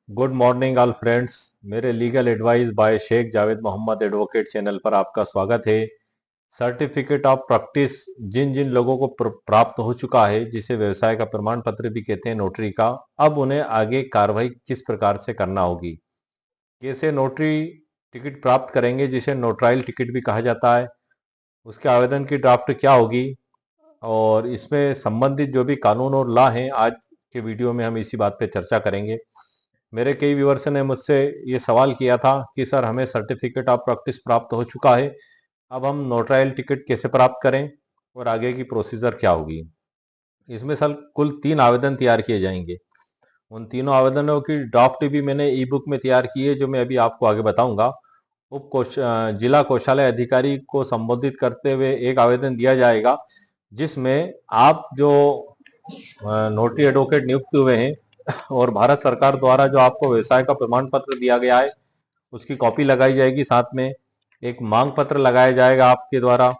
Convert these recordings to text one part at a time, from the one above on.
Good morning all friends. मेरे legal advice by Shaikh Javed Mohammad advocate channel पर आपका स्वागत है। सर्टिफिकेट ऑफ प्रैक्टिस जिन जिन लोगों को प्राप्त हो चुका है, जिसे व्यवसाय का प्रमाण पत्र भी कहते हैं, नोटरी का, अब उन्हें आगे कार्रवाई किस प्रकार से करना होगी, कैसे नोटरी टिकट प्राप्त करेंगे, जिसे नोटराइल टिकट भी कहा जाता है, उसके आवेदन की ड्राफ्ट क्या होगी और इसमें संबंधित जो भी कानून और लॉ हैं, आज के वीडियो में हम इसी बात पे चर्चा करेंगे। मेरे कई व्यूअर्स ने मुझसे ये सवाल किया था कि सर, हमें सर्टिफिकेट ऑफ प्रैक्टिस प्राप्त हो चुका है, अब हम नोटराइल टिकट कैसे प्राप्त करें और आगे की प्रोसीजर क्या होगी। इसमें सर कुल 3 आवेदन तैयार किए जाएंगे। उन तीनों आवेदनों की ड्राफ्ट भी मैंने ई बुक में तैयार की है, जो मैं अभी आपको आगे बताऊंगा। जिला कोषालय अधिकारी को संबोधित करते हुए एक आवेदन दिया जाएगा, जिसमें आप जो नोटरी एडवोकेट नियुक्त हुए हैं और भारत सरकार द्वारा जो आपको व्यवसाय का प्रमाण पत्र दिया गया है, उसकी कॉपी लगाई जाएगी। साथ में एक मांग पत्र लगाया जाएगा आपके द्वारा,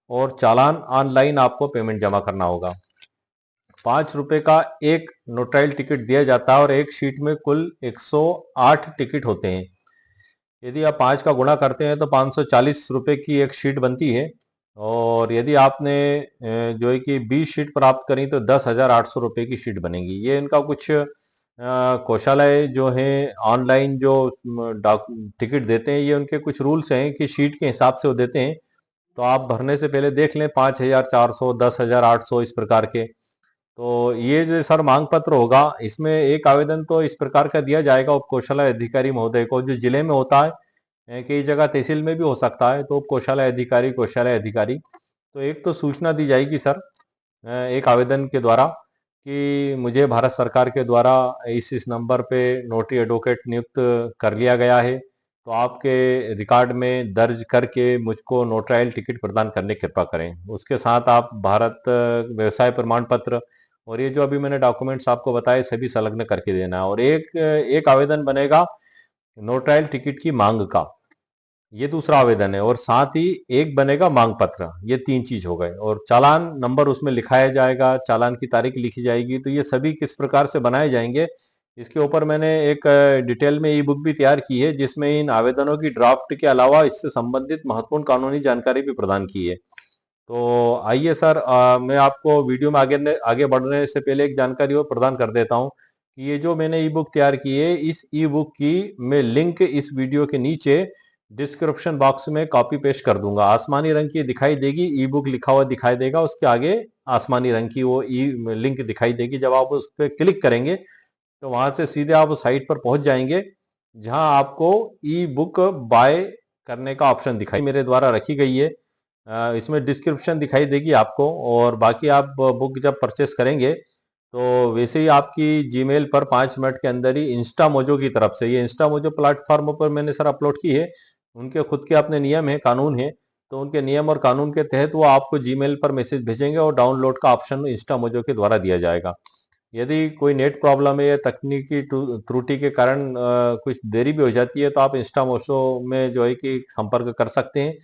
और चालान ऑनलाइन आपको पेमेंट जमा करना होगा। 5 रुपए का एक नोटाइल टिकट दिया जाता है और एक शीट में कुल 108 टिकट होते हैं। यदि आप 5 का गुणा करते हैं तो 540 रुपए की एक शीट बनती है। और यदि आपने जो है कि 20 शीट प्राप्त करी तो 10,800 रुपए की शीट बनेगी। ये इनका कुछ कोषालय जो है ऑनलाइन जो टिकट देते हैं, ये उनके कुछ रूल्स हैं कि शीट के हिसाब से वो देते हैं। तो आप भरने से पहले देख लें, 5,400, 10,800 इस प्रकार के। तो ये जो सर मांग पत्र होगा, इसमें एक आवेदन तो इस प्रकार का दिया जाएगा उप कोषालय अधिकारी महोदय को, जो जिले में होता है, कई जगह तहसील में भी हो सकता है, तो उप कोषालय अधिकारी। तो एक तो सूचना दी जाएगी सर, एक आवेदन के द्वारा, कि मुझे भारत सरकार के द्वारा इस नंबर पे नोटरी एडवोकेट नियुक्त कर लिया गया है, तो आपके रिकॉर्ड में दर्ज करके मुझको नोटराइल टिकट प्रदान करने की कृपा करें। उसके साथ आप भारत व्यवसाय प्रमाण पत्र और ये जो अभी मैंने डॉक्यूमेंट्स आपको बताए, सभी संलग्न करके देना है। और एक एक आवेदन बनेगा नोटराइल टिकट की मांग का, ये दूसरा आवेदन है। और साथ ही एक बनेगा मांग पत्र। ये 3 चीज हो गए। और चालान नंबर उसमें लिखाया जाएगा, चालान की तारीख लिखी जाएगी। तो ये सभी किस प्रकार से बनाए जाएंगे, इसके ऊपर मैंने एक डिटेल में ई बुक भी तैयार की है, जिसमें इन आवेदनों की ड्राफ्ट के अलावा इससे संबंधित महत्वपूर्ण कानूनी जानकारी भी प्रदान की है। तो आइए सर, मैं आपको वीडियो में आगे बढ़ने से पहले एक जानकारी और प्रदान कर देता हूँ कि ये जो मैंने ई बुक तैयार की है, इस ई बुक की मैं लिंक इस वीडियो के नीचे डिस्क्रिप्शन बॉक्स में कॉपी पेस्ट कर दूंगा। आसमानी रंग की दिखाई देगी, ई बुक लिखा हुआ दिखाई देगा, उसके आगे आसमानी रंग की वो ई लिंक दिखाई देगी। जब आप उस पर क्लिक करेंगे तो वहां से सीधे आप उस साइट पर पहुंच जाएंगे, जहां आपको ई बुक बाय करने का ऑप्शन दिखाई मेरे द्वारा रखी गई है। इसमें डिस्क्रिप्शन दिखाई देगी आपको। और बाकी आप बुक जब परचेस करेंगे तो वैसे ही आपकी जीमेल पर 5 मिनट के अंदर ही इंस्टा मोजो की तरफ से, ये इंस्टा मोजो प्लेटफॉर्म पर मैंने सर अपलोड की है, उनके खुद के अपने नियम है, कानून है। तो उनके नियम और कानून के तहत वो आपको जीमेल पर मैसेज भेजेंगे और डाउनलोड का ऑप्शन इंस्टा मोजो के द्वारा दिया जाएगा। यदि कोई नेट प्रॉब्लम है या तकनीकी त्रुटि के कारण कुछ देरी भी हो जाती है, तो आप इंस्टा मोजो में जो है कि संपर्क कर सकते हैं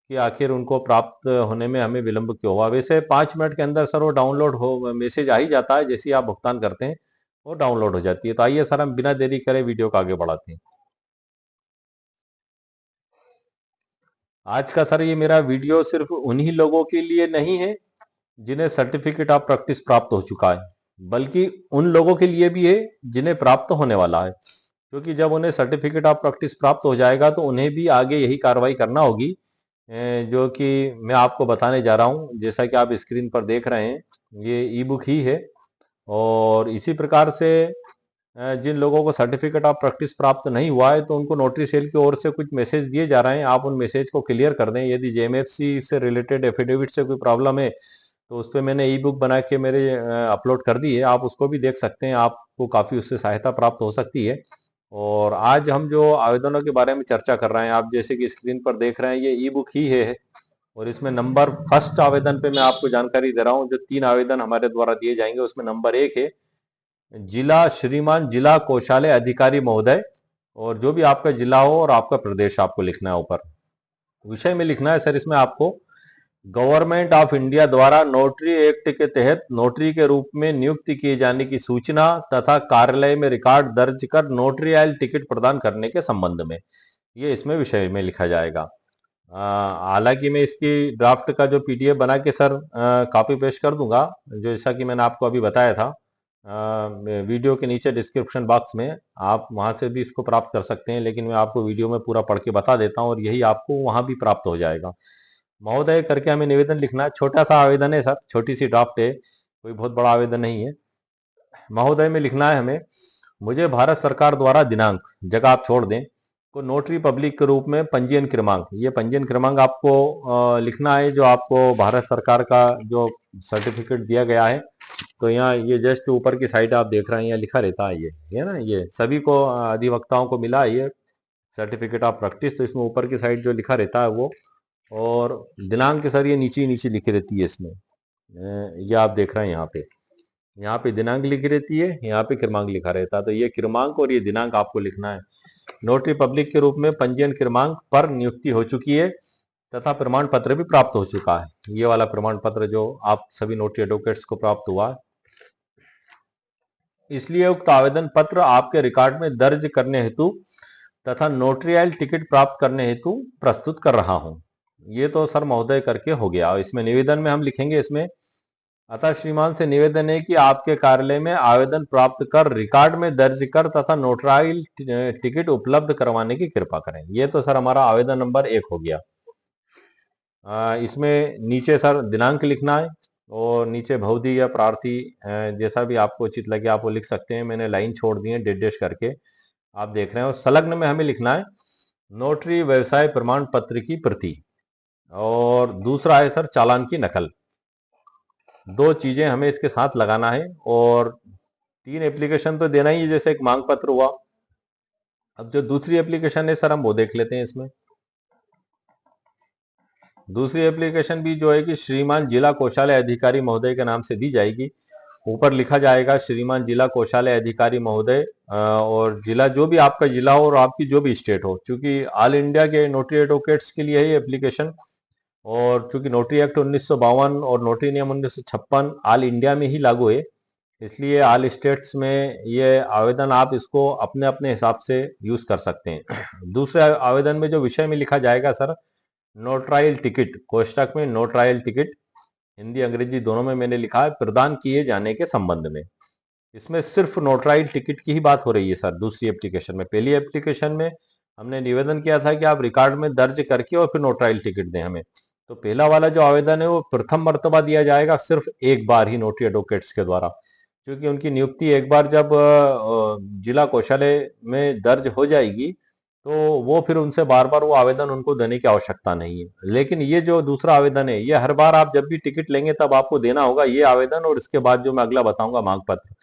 कि आखिर उनको प्राप्त होने में हमें विलंब क्यों हुआ। वैसे 5 मिनट के अंदर सर वो डाउनलोड हो मैसेज आ ही जाता है, जैसे ही आप भुगतान करते हैं वो डाउनलोड हो जाती है। तो आइए सर, हम बिना देरी करे वीडियो को आगे बढ़ाते हैं। आज का सर ये मेरा वीडियो सिर्फ उन्हीं लोगों के लिए नहीं है जिन्हें सर्टिफिकेट ऑफ प्रैक्टिस प्राप्त हो चुका है, बल्कि उन लोगों के लिए भी है जिन्हें प्राप्त होने वाला है। क्योंकि जब उन्हें सर्टिफिकेट ऑफ प्रैक्टिस प्राप्त हो जाएगा तो उन्हें भी आगे यही कार्रवाई करना होगी, जो कि मैं आपको बताने जा रहा हूं। जैसा कि आप स्क्रीन पर देख रहे हैं, ये ई बुक ही है। और इसी प्रकार से जिन लोगों को सर्टिफिकेट ऑफ प्रैक्टिस प्राप्त नहीं हुआ है, तो उनको नोटरी सेल की ओर से कुछ मैसेज दिए जा रहे हैं। आप उन मैसेज को क्लियर कर दें। यदि जेएमएफसी से रिलेटेड एफिडेविट से कोई प्रॉब्लम है, तो उस पर मैंने ई बुक बना के मेरे अपलोड कर दी है, आप उसको भी देख सकते हैं। आपको काफ़ी उससे सहायता प्राप्त हो सकती है। और आज हम जो आवेदनों के बारे में चर्चा कर रहे हैं, आप जैसे कि स्क्रीन पर देख रहे हैं, ये ई बुक ही है। और इसमें नंबर फर्स्ट आवेदन पे मैं आपको जानकारी दे रहा हूँ। जो 3 आवेदन हमारे द्वारा दिए जाएंगे, उसमें नंबर 1 है जिला कोषालय अधिकारी महोदय। और जो भी आपका जिला हो और आपका प्रदेश आपको लिखना है ऊपर। विषय में लिखना है सर इसमें आपको गवर्नमेंट ऑफ इंडिया द्वारा नोटरी एक्ट के तहत नोटरी के रूप में नियुक्त किए जाने की सूचना तथा कार्यालय में रिकॉर्ड दर्ज कर नोटरियल टिकट प्रदान करने के संबंध में, ये इसमें विषय में लिखा जाएगा। हालांकि मैं इसकी ड्राफ्ट का जो पीडीएफ बना के सर कॉपी पेस्ट कर दूंगा, जैसा कि मैंने आपको अभी बताया था। वीडियो के नीचे डिस्क्रिप्शन बॉक्स में आप वहां से भी इसको प्राप्त कर सकते हैं, लेकिन मैं आपको वीडियो में पूरा पढ़ के बता देता हूं और यही आपको वहां भी प्राप्त हो जाएगा। महोदय करके हमें निवेदन लिखना है, छोटा सा आवेदन है सर, छोटी सी ड्राफ्ट है, कोई बहुत बड़ा आवेदन नहीं है। महोदय में लिखना है हमें, मुझे भारत सरकार द्वारा दिनांक, जगह आप छोड़ दें, को नोटरी पब्लिक के रूप में पंजीयन क्रमांक, ये पंजीयन क्रमांक आपको लिखना है जो आपको भारत सरकार का जो सर्टिफिकेट दिया गया है। तो यहाँ ये जस्ट ऊपर की साइड आप देख रहे हैं, यहाँ लिखा रहता है ये ना, ये सभी को अधिवक्ताओं को मिला है ये सर्टिफिकेट ऑफ प्रैक्टिस। तो इसमें ऊपर की साइड जो लिखा रहता है वो, और दिनांक सर ये नीचे नीचे लिखी रहती है इसमें। ये आप देख रहे हैं यहाँ पे दिनांक लिखी रहती है, यहाँ पे क्रमांक लिखा रहता है। तो ये क्रमांक और ये दिनांक आपको लिखना है। नोटरी पब्लिक के रूप में पंजीयन क्रमांक पर नियुक्ति हो चुकी है तथा प्रमाण पत्र भी प्राप्त हो चुका है। ये वाला प्रमाण पत्र जो आप सभी नोटरी एडवोकेट्स को प्राप्त हुआ है, इसलिए उक्त आवेदन पत्र आपके रिकॉर्ड में दर्ज करने हेतु तथा नोटरियल टिकट प्राप्त करने हेतु प्रस्तुत कर रहा हूं। ये तो सर महोदय करके हो गया। इसमें निवेदन में हम लिखेंगे इसमें, अतः श्रीमान से निवेदन है कि आपके कार्यालय में आवेदन प्राप्त कर रिकॉर्ड में दर्ज कर तथा नोटराइल टिकट उपलब्ध करवाने की कृपा करें। ये तो सर हमारा आवेदन नंबर 1 हो गया। इसमें नीचे सर दिनांक लिखना है और नीचे भवदी या प्रार्थी जैसा भी आपको उचित लगे आप वो लिख सकते हैं। मैंने लाइन छोड़ दी है डेश डेश करके, आप देख रहे हो। संलग्न में हमें लिखना है नोटरी व्यवसाय प्रमाण पत्र की प्रति, और दूसरा है सर चालान की नकल। दो चीजें हमें इसके साथ लगाना है, और 3 एप्लीकेशन तो देना ही है, जैसे एक मांग पत्र हुआ। अब जो दूसरी एप्लीकेशन है सर हम वो देख लेते हैं। इसमें दूसरी एप्लीकेशन भी जो है कि श्रीमान जिला कोषालय अधिकारी महोदय के नाम से दी जाएगी। ऊपर लिखा जाएगा श्रीमान जिला कोषालय अधिकारी महोदय, और जिला जो भी आपका जिला हो और आपकी जो भी स्टेट हो, क्योंकि ऑल इंडिया के नोटरी एडवोकेट्स के लिए है ये एप्लीकेशन। और चूंकि नोटरी एक्ट 1952 और नोटरी नियम 1956 ऑल इंडिया में ही लागू है, इसलिए ऑल स्टेट्स में ये आवेदन आप इसको अपने अपने हिसाब से यूज कर सकते हैं। दूसरे आवेदन में जो विषय में लिखा जाएगा सर, नोटराइल टिकट, कोष्टक में नोटराइल टिकट, हिंदी अंग्रेजी दोनों में मैंने लिखा है, प्रदान किए जाने के संबंध में। इसमें सिर्फ नोटराइल टिकट की ही बात हो रही है सर दूसरी एप्लीकेशन में। पहली एप्लीकेशन में हमने निवेदन किया था कि आप रिकॉर्ड में दर्ज करके और फिर नोटराइल टिकट दें हमें। तो पहला वाला जो आवेदन है वो प्रथम मर्तबा दिया जाएगा सिर्फ एक बार ही नोटरी एडवोकेट्स के द्वारा, क्योंकि उनकी नियुक्ति एक बार जब जिला कोषालय में दर्ज हो जाएगी तो वो फिर उनसे बार बार वो आवेदन उनको देने की आवश्यकता नहीं है। लेकिन ये जो दूसरा आवेदन है ये हर बार आप जब भी टिकट लेंगे तब आपको देना होगा ये आवेदन, और इसके बाद जो मैं अगला बताऊंगा मांग पत्र,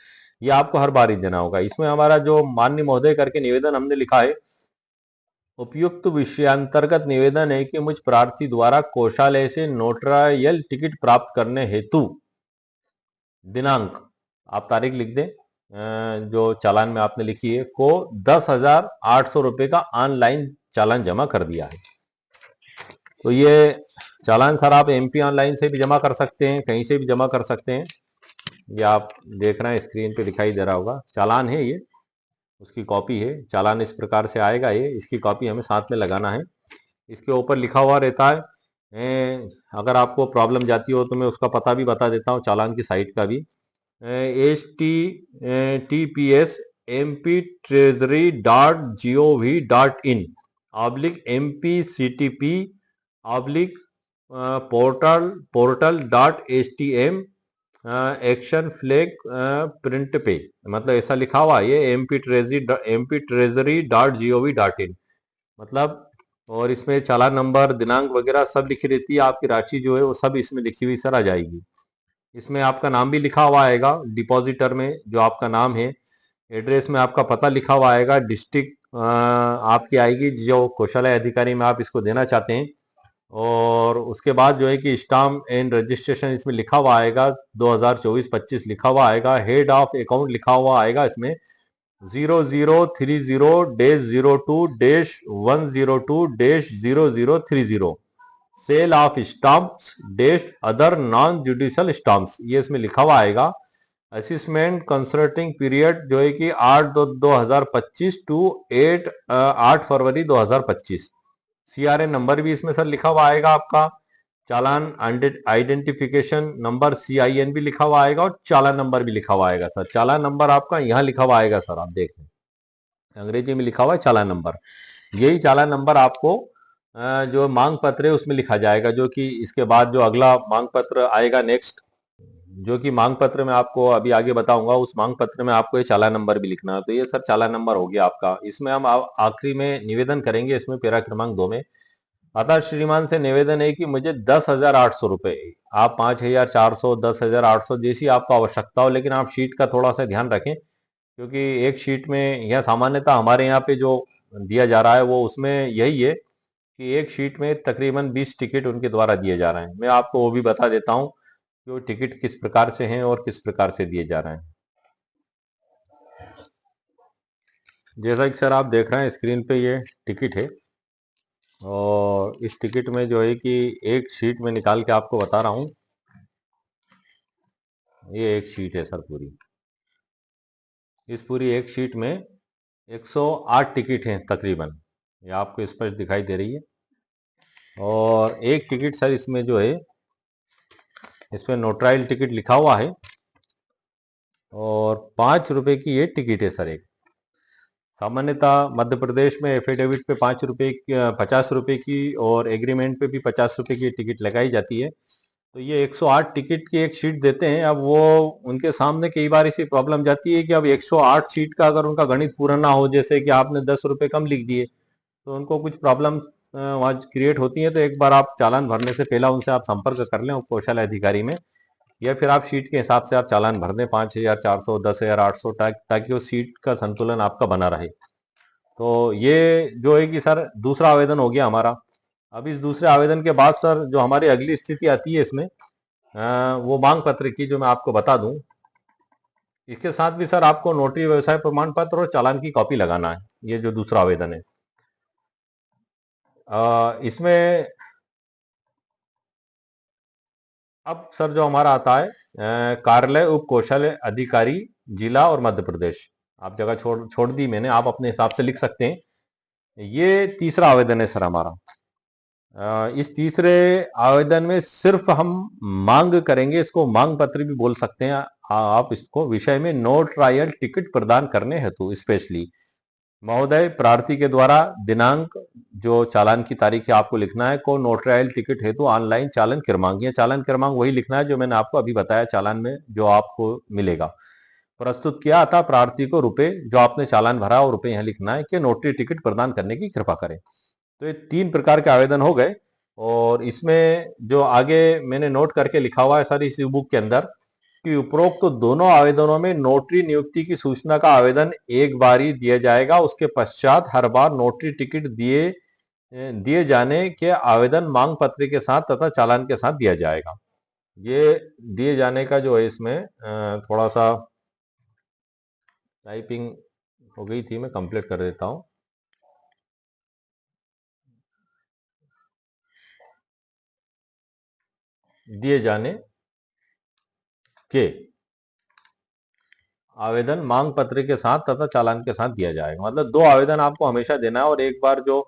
ये आपको हर बार ही देना होगा। इसमें हमारा जो माननीय महोदय करके निवेदन हमने लिखा है, उपयुक्त विषयांतर्गत निवेदन है कि मुझ प्रार्थी द्वारा कोषालय से नोटराइल टिकट प्राप्त करने हेतु दिनांक, आप तारीख लिख दें जो चालान में आपने लिखी है, को 10,800 रुपए का ऑनलाइन चालान जमा कर दिया है। तो ये चालान सर आप एमपी ऑनलाइन से भी जमा कर सकते हैं, कहीं से भी जमा कर सकते हैं। ये आप देख रहे हैं स्क्रीन पे दिखाई दे रहा होगा, चालान है ये, उसकी कॉपी है। चालान इस प्रकार से आएगा, ये इसकी कॉपी हमें साथ में लगाना है। इसके ऊपर लिखा हुआ रहता है, अगर आपको प्रॉब्लम जाती हो तो मैं उसका पता भी बता देता हूँ, चालान की साइट का भी। https://mptrezry.gov.in/portal.htm एक्शन फ्लैग प्रिंट पे, मतलब ऐसा लिखा हुआ है ये mptrezry.gov.in, मतलब। और इसमें चालान नंबर, दिनांक वगैरह सब लिखी रहती है, आपकी राशि जो है वो सब इसमें लिखी हुई सर आ जाएगी। इसमें आपका नाम भी लिखा हुआ आएगा, डिपॉजिटर में जो आपका नाम है, एड्रेस में आपका पता लिखा हुआ आएगा, डिस्ट्रिक्ट आपकी आएगी जो कोषालय अधिकारी में आप इसको देना चाहते हैं, और उसके बाद जो है कि स्टाम्प एंड रजिस्ट्रेशन इसमें लिखा हुआ आएगा, 2024-25 लिखा हुआ आएगा, हेड ऑफ अकाउंट लिखा हुआ आएगा इसमें 0030-02-102-0030 सेल ऑफ स्टाम्प्स डेस्ट अदर नॉन जुडिशियल स्टाम्प्स, ये इसमें लिखा हुआ आएगा। असिस्मेंट कंसल्टिंग पीरियड जो है कि 8/2/2025 टू 8 फरवरी 2025। सीआरएन नंबर भी इसमें सर लिखा हुआ आएगा आपका। चालान आइडेंटिफिकेशन नंबर CIN भी लिखा हुआ आएगा और चालान नंबर भी लिखा हुआ आएगा सर। चालान नंबर आपका यहाँ लिखा हुआ आएगा सर, आप देख लें, अंग्रेजी में लिखा हुआ है चालान नंबर। यही चालान नंबर आपको जो मांग पत्र है उसमें लिखा जाएगा, जो कि इसके बाद जो अगला मांग पत्र आएगा नेक्स्ट, जो कि मांग पत्र में आपको अभी आगे बताऊंगा, उस मांग पत्र में आपको ये चालान नंबर भी लिखना है। तो ये सर चालान नंबर हो गया आपका। इसमें हम आखिरी में निवेदन करेंगे, इसमें पैरा क्रमांक 2 में, अतः श्रीमान से निवेदन है कि मुझे 10,800 रुपए, आप 5,400 10,800 जैसी आपको आवश्यकता हो, लेकिन आप शीट का थोड़ा सा ध्यान रखें, क्योंकि एक शीट में यह सामान्यतः हमारे यहाँ पे जो दिया जा रहा है वो उसमें यही है कि एक शीट में तकरीबन 20 टिकट उनके द्वारा दिए जा रहे हैं। मैं आपको वो भी बता देता हूँ कि वो टिकट किस प्रकार से हैं और किस प्रकार से दिए जा रहे हैं। जैसा कि सर आप देख रहे हैं स्क्रीन पे ये टिकट है, और इस टिकट में जो है कि एक शीट में निकाल के आपको बता रहा हूँ, ये एक शीट है सर पूरी। इस पूरी एक शीट में 108 टिकट हैं तकरीबन, ये आपको स्पष्ट दिखाई दे रही है। और एक टिकट सर इसमें जो है, इसमें नोटराइल टिकट लिखा हुआ है, और 5 रुपए की ये टिकट है सर एक। सामान्यतः मध्य प्रदेश में एफिडेविट पे 5 रुपए 50 रुपए की और एग्रीमेंट पे भी 50 रुपए की टिकट लगाई जाती है। तो ये 108 टिकट की एक शीट देते हैं। अब वो उनके सामने कई बार ऐसी प्रॉब्लम जाती है कि अब 108 शीट का अगर उनका गणित पूरा ना हो, जैसे कि आपने 10 रुपए कम लिख दिए, तो उनको कुछ प्रॉब्लम वहाँ क्रिएट होती है। तो एक बार आप चालान भरने से पहले उनसे आप संपर्क कर लें उप कौशल अधिकारी में, या फिर आप शीट के हिसाब से आप चालान भर दें 5,400 10,800, ताकि वो सीट का संतुलन आपका बना रहे। तो ये जो है कि सर दूसरा आवेदन हो गया हमारा। अब इस दूसरे आवेदन के बाद सर जो हमारी अगली स्थिति आती है इसमें, वो मांग पत्र की, जो मैं आपको बता दूं। इसके साथ भी सर आपको नोटरी व्यवसाय प्रमाण पत्र और चालान की कॉपी लगाना है। ये जो दूसरा आवेदन है, इसमें अब सर जो हमारा आता है कार्यालय उप कौशल अधिकारी जिला और मध्य प्रदेश, आप जगह छोड़ छोड़ दी मैंने, आप अपने हिसाब से लिख सकते हैं। ये तीसरा आवेदन है सर हमारा। इस तीसरे आवेदन में सिर्फ हम मांग करेंगे, इसको मांग पत्र भी बोल सकते हैं आप इसको, विषय में नो ट्रायल टिकट प्रदान करने हेतु स्पेशली महोदय प्रार्थी के द्वारा दिनांक, जो चालान की तारीख है आपको लिखना है, को नो ट्रायल टिकट हेतु ऑनलाइन चालन क्रमांक, या चालन क्रमांक वही लिखना है जो मैंने आपको अभी बताया चालान में जो आपको मिलेगा, प्रस्तुत किया था प्रार्थी को रुपए, जो आपने चालान भरा और रुपए यहाँ लिखना है कि नोटरी टिकट प्रदान करने की कृपा करें। तो ये 3 प्रकार के आवेदन हो गए। और इसमें जो आगे मैंने नोट करके लिखा हुआ है सर इस बुक के अंदर, कि उपरोक्त तो दोनों आवेदनों में नोटरी नियुक्ति की सूचना का आवेदन एक बार ही दिया जाएगा। उसके पश्चात हर बार नोटरी टिकट दिए जाने के आवेदन मांग पत्र के साथ तथा चालान के साथ दिया जाएगा। ये दिए जाने का जो है इसमें थोड़ा सा टाइपिंग हो गई थी, मैं कंप्लीट कर देता हूँ। दिए जाने के आवेदन मांग पत्र के साथ तथा चालान के साथ दिया जाएगा। मतलब 2 आवेदन आपको हमेशा देना है, और एक बार जो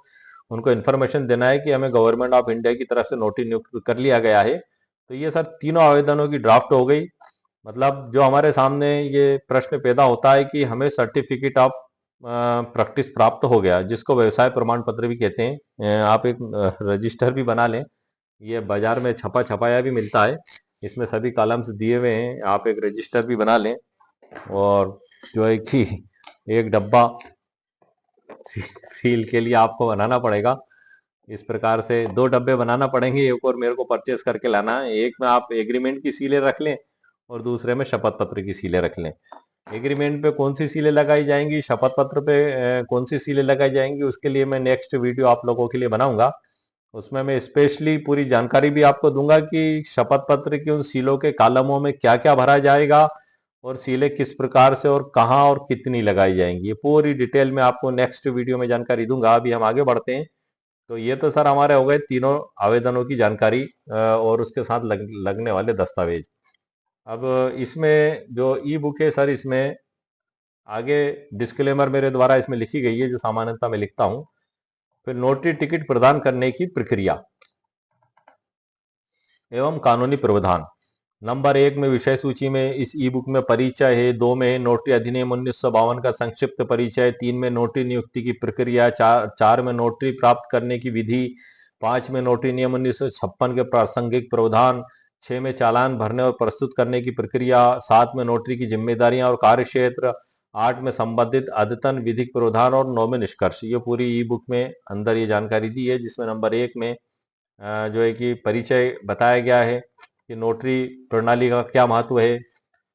उनको इन्फॉर्मेशन देना है कि हमें गवर्नमेंट ऑफ इंडिया की तरफ से नोटिस नियुक्त कर लिया गया है। तो ये सर तीनों आवेदनों की ड्राफ्ट हो गई। मतलब जो हमारे सामने ये प्रश्न पैदा होता है कि हमें सर्टिफिकेट ऑफ प्रैक्टिस प्राप्त हो गया, जिसको व्यवसाय प्रमाण पत्र भी कहते हैं। आप एक रजिस्टर भी बना लें, ये बाजार में छपा छपाया भी मिलता है, इसमें सभी कॉलम्स दिए हुए हैं, आप एक रजिस्टर भी बना लें। और जो है कि एक डब्बा सील के लिए आपको बनाना पड़ेगा। इस प्रकार से 2 डब्बे बनाना पड़ेंगे, एक और मेरे को परचेस करके लाना है। एक में आप एग्रीमेंट की सीलें रख लें और दूसरे में शपथ पत्र की सीलें रख लें। एग्रीमेंट पे कौन सी सीलें लगाई जाएंगी, शपथ पत्र पे कौन सी सीलें लगाई जाएंगी, उसके लिए मैं नेक्स्ट वीडियो आप लोगों के लिए बनाऊंगा। उसमें मैं स्पेशली पूरी जानकारी भी आपको दूंगा कि शपथ पत्र की उन सीलों के कॉलमों में क्या क्या भरा जाएगा, और सीलें किस प्रकार से और कहाँ और कितनी लगाई जाएंगी, ये पूरी डिटेल में आपको नेक्स्ट वीडियो में जानकारी दूंगा। अभी हम आगे बढ़ते हैं। तो ये तो सर हमारे हो गए तीनों आवेदनों की जानकारी और उसके साथ लगने वाले दस्तावेज। अब इसमें जो ई बुक है सर, इसमें आगे डिस्क्लेमर मेरे द्वारा इसमें लिखी गई है जो सामान्यतः मैं लिखता हूं। फिर नोटरी टिकट प्रदान करने की प्रक्रिया एवं कानूनी प्रावधान। नंबर 1 में विषय सूची में इस ई बुक में परिचय है। 2 में नोटरी अधिनियम 1952 का संक्षिप्त परिचय। 3 में नोटरी नियुक्ति की प्रक्रिया। 4 में नोटरी प्राप्त करने की विधि। 5 में नोटरी नियम 1956 के प्रासंगिक प्रावधान। 6 में चालान भरने और प्रस्तुत करने की प्रक्रिया। 7 में नोटरी की जिम्मेदारियां और कार्यक्षेत्र। 8 में संबंधित अद्यतन विधिक प्रावधान और 9 में निष्कर्ष। ये पूरी ई बुक में अंदर ये जानकारी दी है, जिसमें नंबर 1 में जो है कि परिचय बताया गया है कि नोटरी प्रणाली का क्या महत्व है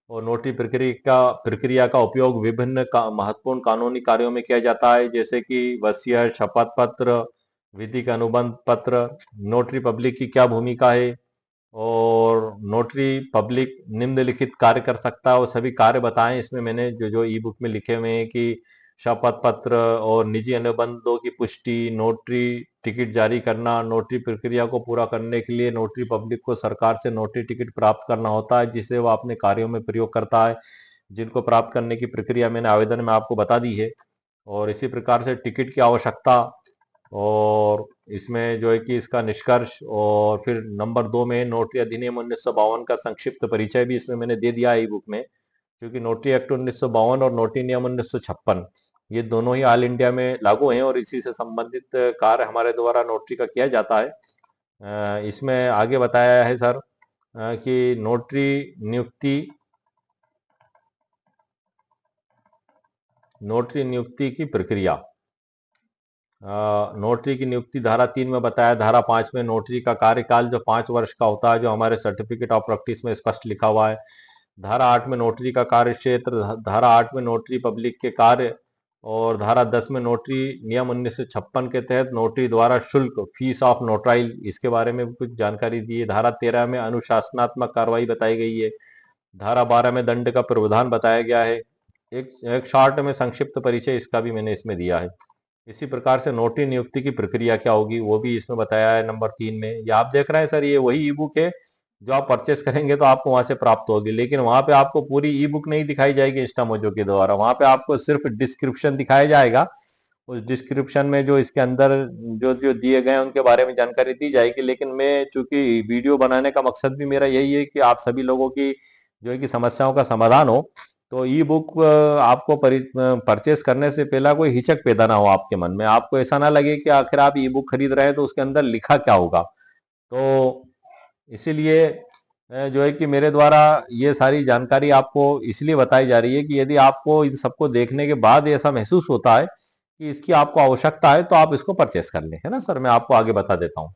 और नोटरी प्रक्रिया का उपयोग विभिन्न महत्वपूर्ण कानूनी कार्यों में किया जाता है, जैसे कि वसीयत, शपथ पत्र, विधिक अनुबंध पत्र। नोटरी पब्लिक की क्या भूमिका है और नोटरी पब्लिक निम्नलिखित कार्य कर सकता है, वो सभी कार्य बताएं इसमें मैंने जो जो ई बुक में लिखे हुए हैं कि शपथ पत्र और निजी अनुबंधों की पुष्टि, नोटरी टिकट जारी करना। नोटरी प्रक्रिया को पूरा करने के लिए नोटरी पब्लिक को सरकार से नोटरी टिकट प्राप्त करना होता है, जिसे वह अपने कार्यों में प्रयोग करता है, जिनको प्राप्त करने की प्रक्रिया मैंने आवेदन में आपको बता दी है। और इसी प्रकार से टिकट की आवश्यकता और इसमें जो है कि इसका निष्कर्ष। और फिर नंबर 2 में नोटरी अधिनियम 1952 का संक्षिप्त परिचय भी इसमें मैंने दे दिया है ई बुक में, क्योंकि नोटरी एक्ट 1952 और नोटरी नियम 1956 ये दोनों ही ऑल इंडिया में लागू हैं और इसी से संबंधित कार्य हमारे द्वारा नोटरी का किया जाता है। इसमें आगे बताया है सर कि नोटरी नियुक्ति की प्रक्रिया। नोटरी की नियुक्ति धारा 3 में बताया। धारा 5 में नोटरी का कार्यकाल जो 5 वर्ष का होता है, जो हमारे सर्टिफिकेट ऑफ प्रैक्टिस में स्पष्ट लिखा हुआ है। धारा 8 में नोटरी का कार्य क्षेत्र। धारा 8 में नोटरी पब्लिक के कार्य। और धारा 10 में नोटरी नियम 1956 के तहत नोटरी द्वारा शुल्क, फीस ऑफ नोटराइल, इसके बारे में भी कुछ जानकारी दी है। धारा 13 में अनुशासनात्मक कार्रवाई बताई गई है। धारा 12 में दंड का प्रावधान बताया गया है। एक शॉर्ट में संक्षिप्त परिचय इसका भी मैंने इसमें दिया है। इसी प्रकार से नोटरी नियुक्ति की प्रक्रिया क्या होगी वो भी इसमें बताया है नंबर 3 में। ये आप देख रहे हैं सर, ये वही ई बुक है जो आप परचेस करेंगे तो आपको वहां से प्राप्त होगी, लेकिन वहां पे आपको पूरी ई बुक नहीं दिखाई जाएगी इंस्टामोजो के द्वारा। वहां पे आपको सिर्फ डिस्क्रिप्शन दिखाया जाएगा। उस डिस्क्रिप्शन में जो इसके अंदर जो जो दिए गए हैं उनके बारे में जानकारी दी जाएगी। लेकिन मैं चूंकि वीडियो बनाने का मकसद भी मेरा यही है कि आप सभी लोगों की जो है कि समस्याओं का समाधान हो, तो ई बुक आपको परचेस करने से पहला कोई हिचक पैदा ना हो आपके मन में। आपको ऐसा ना लगे कि आखिर आप ई बुक खरीद रहे हैं तो उसके अंदर लिखा क्या होगा। तो इसीलिए जो है कि मेरे द्वारा ये सारी जानकारी आपको इसलिए बताई जा रही है कि यदि आपको इन सबको देखने के बाद ऐसा महसूस होता है कि इसकी आपको आवश्यकता है तो आप इसको परचेस कर लें, है ना सर। मैं आपको आगे बता देता हूँ।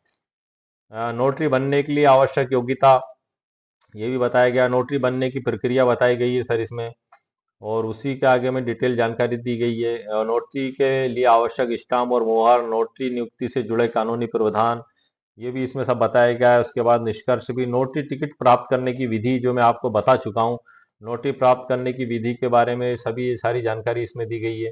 नोटरी बनने के लिए आवश्यक योग्यता ये भी बताया गया। नोटरी बनने की प्रक्रिया बताई गई है सर इसमें, और उसी के आगे में डिटेल जानकारी दी गई है। नोटरी के लिए आवश्यक स्टाम्प और मोहर, नोटरी नियुक्ति से जुड़े कानूनी प्रावधान, ये भी इसमें सब बताया गया है। उसके बाद निष्कर्ष भी। नोटरी टिकट प्राप्त करने की विधि जो मैं आपको बता चुका हूँ। नोटरी प्राप्त करने की विधि के बारे में सभी सारी जानकारी इसमें दी गई है।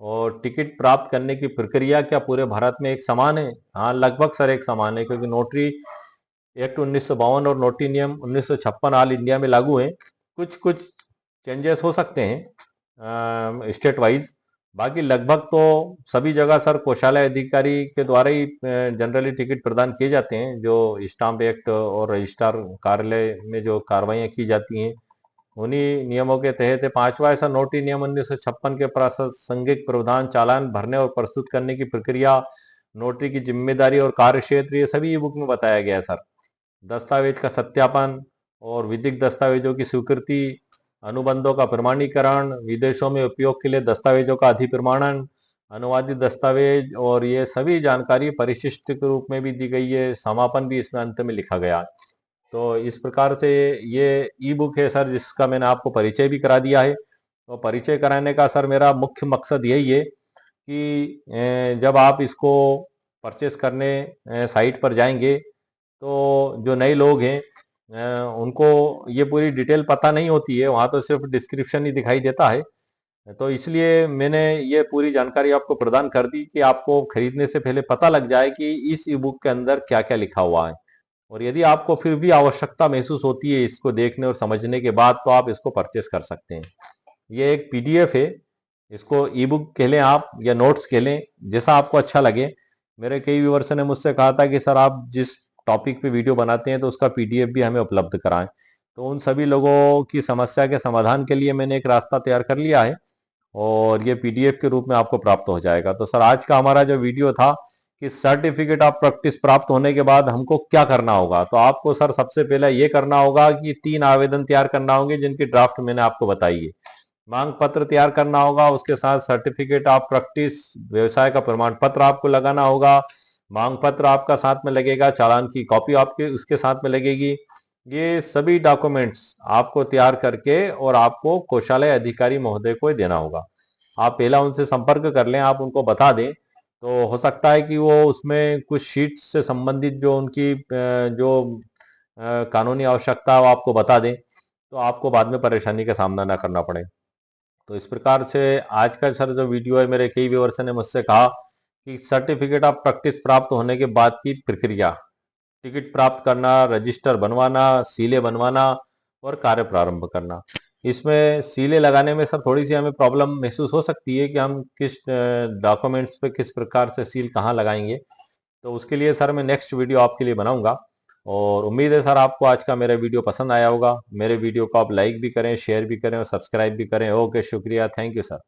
और टिकट प्राप्त करने की प्रक्रिया क्या पूरे भारत में एक समान है? हाँ, लगभग सर एक समान है, क्योंकि नोटरी एक्ट 1952 और नोटरी नियम 1956 ऑल इंडिया में लागू है। कुछ कुछ चेंजेस हो सकते हैं स्टेट वाइज, बाकी लगभग तो सभी जगह सर कोषालय अधिकारी के द्वारा ही जनरली टिकट प्रदान किए जाते हैं। जो स्टाम्प एक्ट और रजिस्ट्रार कार्यालय में जो कार्रवाइयाँ की जाती हैं उन्हीं नियमों के तहत है। 5वां ऐसा नोटरी नियम 1956 के प्रासंगिक प्रावधान, चालान भरने और प्रस्तुत करने की प्रक्रिया, नोटरी की जिम्मेदारी और कार्यक्षेत्र, ये सभी बुक में बताया गया है सर। दस्तावेज का सत्यापन और विधिक दस्तावेजों की स्वीकृति, अनुबंधों का प्रमाणीकरण, विदेशों में उपयोग के लिए दस्तावेजों का अधिप्रमाणन, अनुवादित दस्तावेज, और ये सभी जानकारी परिशिष्ट के रूप में भी दी गई है। समापन भी इसमें अंत में लिखा गया है। तो इस प्रकार से ये ई बुक है सर, जिसका मैंने आपको परिचय भी करा दिया है। तो परिचय कराने का सर मेरा मुख्य मकसद यही है कि जब आप इसको परचेस करने साइट पर जाएंगे तो जो नए लोग हैं उनको ये पूरी डिटेल पता नहीं होती है। वहाँ तो सिर्फ डिस्क्रिप्शन ही दिखाई देता है। तो इसलिए मैंने ये पूरी जानकारी आपको प्रदान कर दी कि आपको खरीदने से पहले पता लग जाए कि इस ई बुक के अंदर क्या क्या लिखा हुआ है। और यदि आपको फिर भी आवश्यकता महसूस होती है इसको देखने और समझने के बाद, तो आप इसको परचेस कर सकते हैं। ये एक पीडीएफ है, इसको ई बुक कह लें आप या नोट्स कह लें, जैसा आपको अच्छा लगे। मेरे कई व्यूअर्स ने मुझसे कहा था कि सर आप जिस टॉपिक पे वीडियो बनाते हैं तो उसका पीडीएफ भी हमें उपलब्ध कराएं। तो उन सभी लोगों की समस्या के समाधान के लिए मैंने एक रास्ता तैयार कर लिया है और ये पीडीएफ के रूप में आपको प्राप्त हो जाएगा। तो सर आज का हमारा जो वीडियो था कि सर्टिफिकेट ऑफ प्रैक्टिस प्राप्त होने के बाद हमको क्या करना होगा, तो आपको सर सबसे पहले ये करना होगा कि 3 आवेदन तैयार करना होंगे जिनकी ड्राफ्ट मैंने आपको बताई है। मांग पत्र तैयार करना होगा, उसके साथ सर्टिफिकेट ऑफ प्रैक्टिस व्यवसाय का प्रमाण पत्र आपको लगाना होगा। मांग पत्र आपका साथ में लगेगा, चालान की कॉपी आपके उसके साथ में लगेगी। ये सभी डॉक्यूमेंट्स आपको तैयार करके और आपको कोषालय अधिकारी महोदय को देना होगा। आप पहला उनसे संपर्क कर लें, आप उनको बता दें, तो हो सकता है कि वो उसमें कुछ शीट्स से संबंधित जो उनकी जो कानूनी आवश्यकता है वो आपको बता दें, तो आपको बाद में परेशानी का सामना ना करना पड़े। तो इस प्रकार से आज का सर जो वीडियो है, मेरे कई व्यूअर्स ने मुझसे कहा कि सर्टिफिकेट ऑफ प्रैक्टिस प्राप्त होने के बाद की प्रक्रिया, टिकट प्राप्त करना, रजिस्टर बनवाना, सीले बनवाना और कार्य प्रारंभ करना। इसमें सीले लगाने में सर थोड़ी सी हमें प्रॉब्लम महसूस हो सकती है कि हम किस डॉक्यूमेंट्स पे किस प्रकार से सील कहाँ लगाएंगे। तो उसके लिए सर मैं नेक्स्ट वीडियो आपके लिए बनाऊंगा और उम्मीद है सर आपको आज का मेरा वीडियो पसंद आया होगा। मेरे वीडियो को आप लाइक भी करें, शेयर भी करें और सब्सक्राइब भी करें। ओके, शुक्रिया, थैंक यू सर।